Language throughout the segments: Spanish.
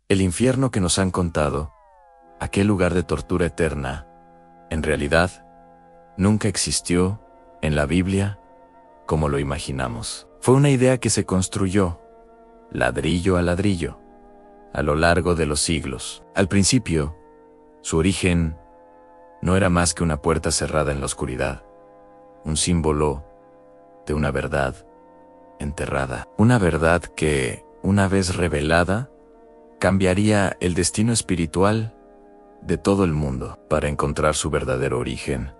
El infierno que nos han contado, aquel lugar de tortura eterna, en realidad, nunca existió en la Biblia como lo imaginamos. Fue una idea que se construyó, ladrillo a ladrillo, a lo largo de los siglos. Al principio, su origen no era más que una puerta cerrada en la oscuridad, un símbolo de una verdad enterrada. Una verdad que, una vez revelada, cambiaría el destino espiritual de todo el mundo. Para encontrar su verdadero origen,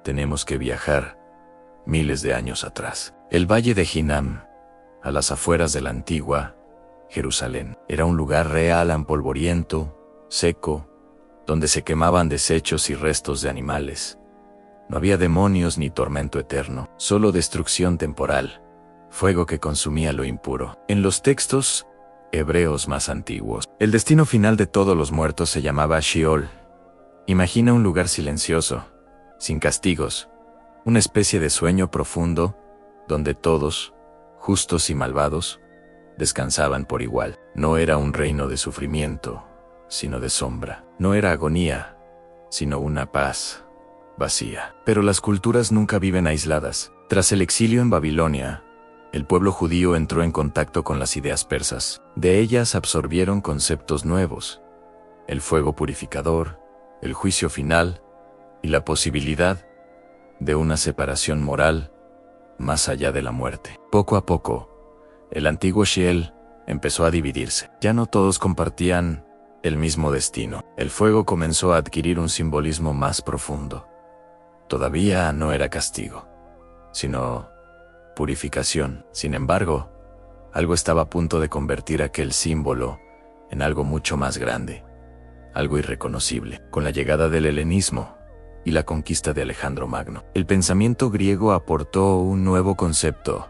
tenemos que viajar miles de años atrás. El Valle de Hinnom, a las afueras de la antigua Jerusalén, era un lugar real, polvoriento, seco, donde se quemaban desechos y restos de animales. No había demonios ni tormento eterno, solo destrucción temporal, fuego que consumía lo impuro. En los textos hebreos más antiguos, el destino final de todos los muertos se llamaba Sheol. Imagina un lugar silencioso, sin castigos, una especie de sueño profundo, donde todos, justos y malvados, descansaban por igual. No era un reino de sufrimiento, sino de sombra. No era agonía, sino una paz vacía. Pero las culturas nunca viven aisladas. Tras el exilio en Babilonia, el pueblo judío entró en contacto con las ideas persas. De ellas absorbieron conceptos nuevos: el fuego purificador, el juicio final y la posibilidad de una separación moral más allá de la muerte. Poco a poco, el antiguo Sheol empezó a dividirse. Ya no todos compartían el mismo destino. El fuego comenzó a adquirir un simbolismo más profundo. Todavía no era castigo, sino purificación. Sin embargo, algo estaba a punto de convertir aquel símbolo en algo mucho más grande, algo irreconocible. Con la llegada del helenismo y la conquista de Alejandro Magno, el pensamiento griego aportó un nuevo concepto: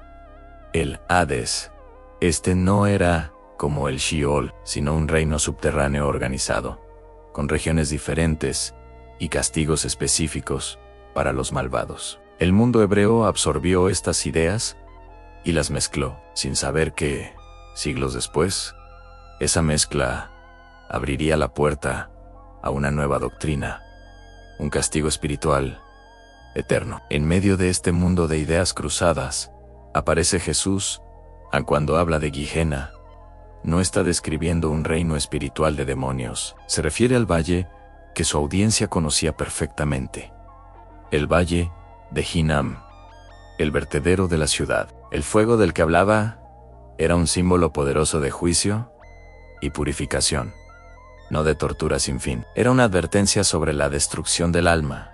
el Hades. Este no era como el Sheol, sino un reino subterráneo organizado, con regiones diferentes y castigos específicos para los malvados. El mundo hebreo absorbió estas ideas y las mezcló, sin saber que, siglos después, esa mezcla abriría la puerta a una nueva doctrina, un castigo espiritual eterno. En medio de este mundo de ideas cruzadas, aparece Jesús. Cuando habla de Gehenna, no está describiendo un reino espiritual de demonios. Se refiere al valle que su audiencia conocía perfectamente: el Valle de Hinnom, el vertedero de la ciudad. El fuego del que hablaba era un símbolo poderoso de juicio y purificación, no de tortura sin fin. Era una advertencia sobre la destrucción del alma,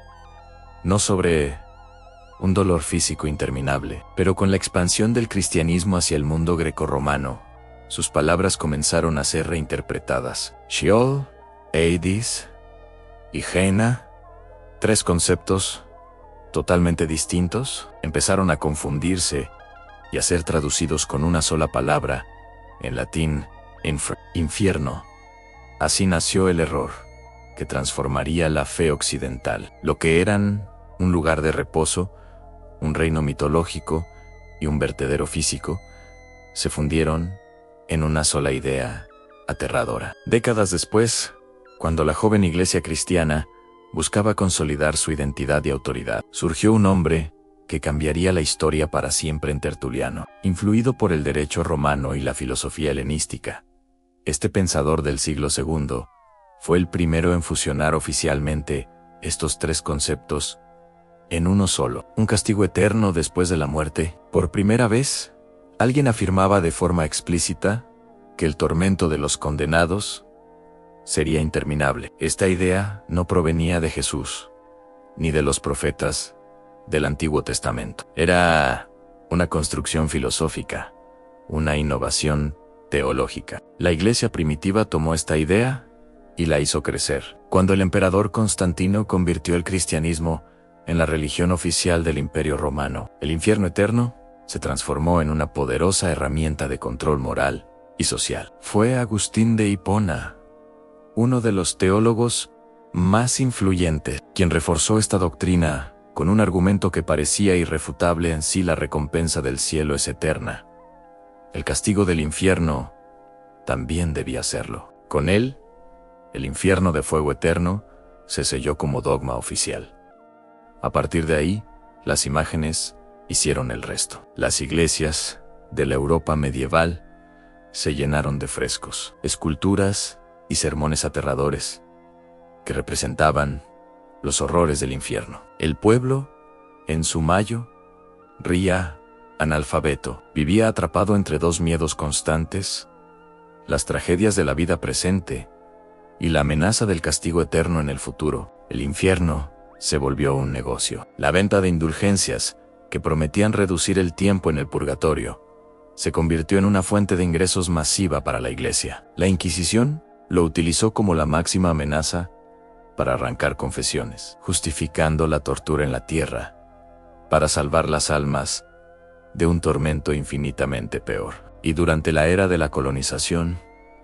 no sobre un dolor físico interminable. Pero con la expansión del cristianismo hacia el mundo grecorromano, sus palabras comenzaron a ser reinterpretadas. Sheol, Hades y Gehenna, tres conceptos totalmente distintos, empezaron a confundirse y a ser traducidos con una sola palabra, en latín, infierno. Así nació el error, que transformaría la fe occidental. Lo que eran un lugar de reposo, un reino mitológico y un vertedero físico, se fundieron en una sola idea aterradora. Décadas después, cuando la joven iglesia cristiana buscaba consolidar su identidad y autoridad, surgió un hombre que cambiaría la historia para siempre en Tertuliano. Influido por el derecho romano y la filosofía helenística, este pensador del siglo II fue el primero en fusionar oficialmente estos tres conceptos en uno solo: un castigo eterno después de la muerte. Por primera vez, alguien afirmaba de forma explícita que el tormento de los condenados sería interminable. Esta idea no provenía de Jesús, ni de los profetas del Antiguo Testamento. Era una construcción filosófica, una innovación teológica. La iglesia primitiva tomó esta idea y la hizo crecer. Cuando el emperador Constantino convirtió el cristianismo en la religión oficial del Imperio Romano, el infierno eterno se transformó en una poderosa herramienta de control moral y social. Fue Agustín de Hipona, uno de los teólogos más influyentes, quien reforzó esta doctrina con un argumento que parecía irrefutable: en sí la recompensa del cielo es eterna. El castigo del infierno también debía serlo. Con él, el infierno de fuego eterno se selló como dogma oficial. A partir de ahí, las imágenes hicieron el resto. Las iglesias de la Europa medieval se llenaron de frescos, esculturas y sermones aterradores que representaban los horrores del infierno. El pueblo, en su mayo, ría analfabeto, vivía atrapado entre dos miedos constantes: las tragedias de la vida presente y la amenaza del castigo eterno en el futuro. El infierno se volvió un negocio. La venta de indulgencias, que prometían reducir el tiempo en el purgatorio, se convirtió en una fuente de ingresos masiva para la Iglesia. La Inquisición lo utilizó como la máxima amenaza para arrancar confesiones, justificando la tortura en la tierra para salvar las almas de un tormento infinitamente peor. Y durante la era de la colonización,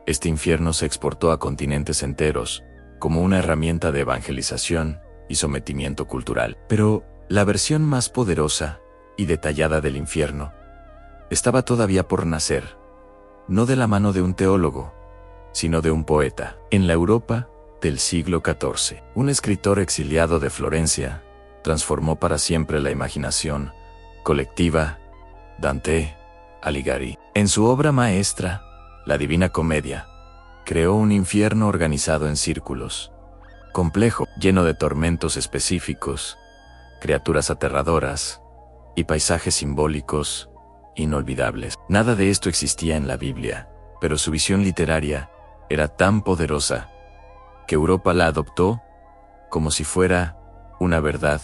este infierno se exportó a continentes enteros como una herramienta de evangelización y sometimiento cultural. Pero la versión más poderosa y detallada del infierno estaba todavía por nacer, no de la mano de un teólogo, sino de un poeta. En la Europa del siglo XIV, un escritor exiliado de Florencia transformó para siempre la imaginación colectiva: Dante Alighieri. En su obra maestra, La Divina Comedia, creó un infierno organizado en círculos, complejo, lleno de tormentos específicos, criaturas aterradoras y paisajes simbólicos inolvidables. Nada de esto existía en la Biblia, pero su visión literaria era tan poderosa que Europa la adoptó como si fuera una verdad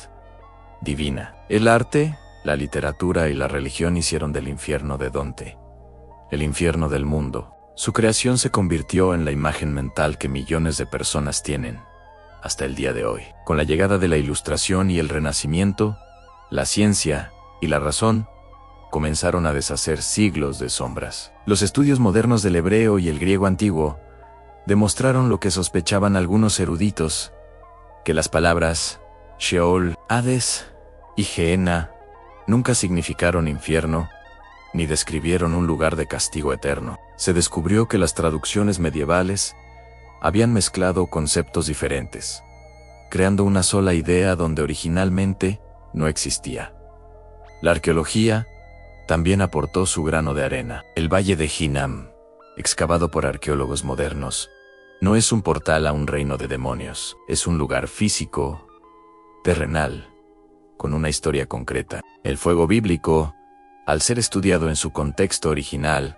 divina. El arte, la literatura y la religión hicieron del infierno de Dante el infierno del mundo. Su creación se convirtió en la imagen mental que millones de personas tienen hasta el día de hoy. Con la llegada de la Ilustración y el Renacimiento, la ciencia y la razón comenzaron a deshacer siglos de sombras. Los estudios modernos del hebreo y el griego antiguo demostraron lo que sospechaban algunos eruditos: que las palabras Sheol, Hades y Gehenna nunca significaron infierno, ni describieron un lugar de castigo eterno. Se descubrió que las traducciones medievales habían mezclado conceptos diferentes, creando una sola idea donde originalmente no existía. La arqueología también aportó su grano de arena. El Valle de Hinnom, excavado por arqueólogos modernos, no es un portal a un reino de demonios, es un lugar físico, terrenal, con una historia concreta. El fuego bíblico, al ser estudiado en su contexto original,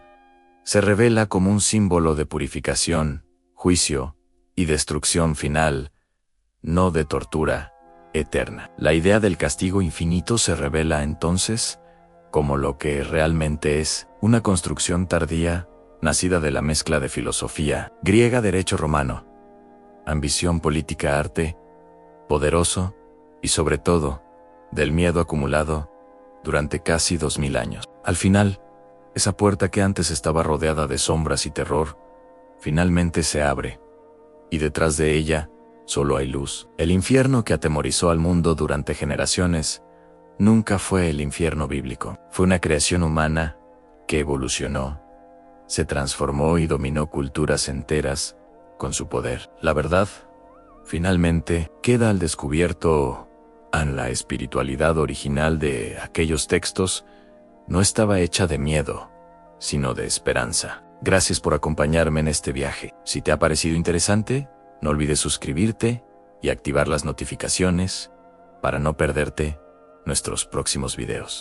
se revela como un símbolo de purificación, juicio y destrucción final, no de tortura eterna. La idea del castigo infinito se revela entonces como lo que realmente es: una construcción tardía, nacida de la mezcla de filosofía griega, derecho romano, ambición política, arte poderoso y, sobre todo, del miedo acumulado durante casi 2000 años. Al final, esa puerta que antes estaba rodeada de sombras y terror, finalmente se abre, y detrás de ella solo hay luz. El infierno que atemorizó al mundo durante generaciones nunca fue el infierno bíblico. Fue una creación humana que evolucionó, se transformó y dominó culturas enteras con su poder. La verdad, finalmente, queda al descubierto. La espiritualidad original de aquellos textos no estaba hecha de miedo, sino de esperanza. Gracias por acompañarme en este viaje. Si te ha parecido interesante, no olvides suscribirte y activar las notificaciones para no perderte nuestros próximos videos.